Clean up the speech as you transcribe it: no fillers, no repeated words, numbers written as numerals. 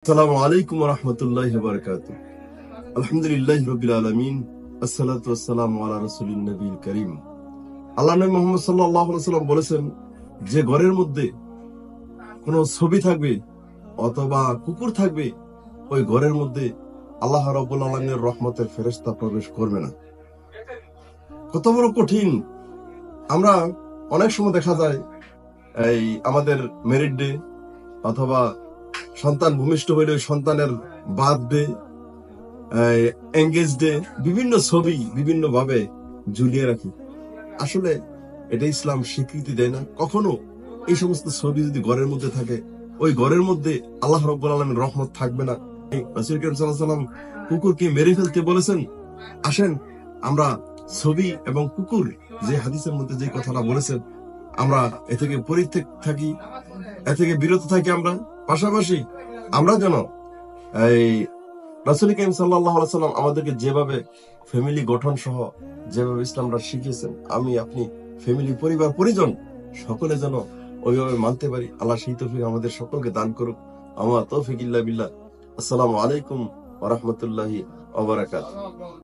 আসসালামু আলাইকুম ওয়া রাহমাতুল্লাহি ওয়া বারাকাতুহু। আলহামদুলিল্লাহি রাব্বিল আলামিন। আসসালাতু ওয়াসসালামু আলা রাসূলিন নবিয়্যিল কারীম। আল্লাহ নবী মুহাম্মদ সাল্লাল্লাহু আলাইহি ওয়াসাল্লাম বলেছেন, যে ঘরের মধ্যে কোনো ছবি থাকবে অথবা কুকুর থাকবে, ওই ঘরের মধ্যে আল্লাহ রাব্বুল আলামিনের রহমতের ফেরেশতা প্রবেশ করবে না। কত বড় কঠিন! আমরা অনেক সময় দেখা যায় এই আমাদের মেরিট ডে অথবা সন্তান ভূমিষ্ঠ হইলে ওই সন্তানের বার্থডে, এঙ্গেজ ডে, বিভিন্ন ছবি বিভিন্ন ভাবে ঝুলিয়ে রাখি। আসলে এটা ইসলাম স্বীকৃতি দেয় না। কখনো এই সমস্ত ছবি যদি ঘরের মধ্যে থাকে, ওই ঘরের মধ্যে আল্লাহ রাব্বুল আলামিনের রহমত থাকবে না। রাসূল কারীম সাল্লাল্লাহু আলাইহি ওয়াসাল্লাম কুকুরকে মেরে ফেলতে বলেছেন। আসেন আমরা ছবি এবং কুকুর, যে হাদিসের মধ্যে যে কথাটা বলেছেন, আমরা এ থেকে পরিত্যাগ থাকি, এ থেকে বিরত থাকি। আমরা পাশাপাশি আমরা যেন এই রাসূল কারীম সাল্লাল্লাহু আলাইহি ওয়াসাল্লাম আমাদেরকে যেভাবে ফ্যামিলি গঠন সহ যেভাবে ইসলামটা শিখিয়েছেন, আমি আপনি ফ্যামিলি, পরিবার, পরিজন সকলে যেন ওইভাবে মানতে পারি। আল্লাহ সেই তৌফিক আমাদের সকলকে দান করুক। আমা তৌফিক ইল্লা বিল্লাহ। আসসালামু আলাইকুম ওয়া রাহমাতুল্লাহি ওয়া বারাকাতুহু।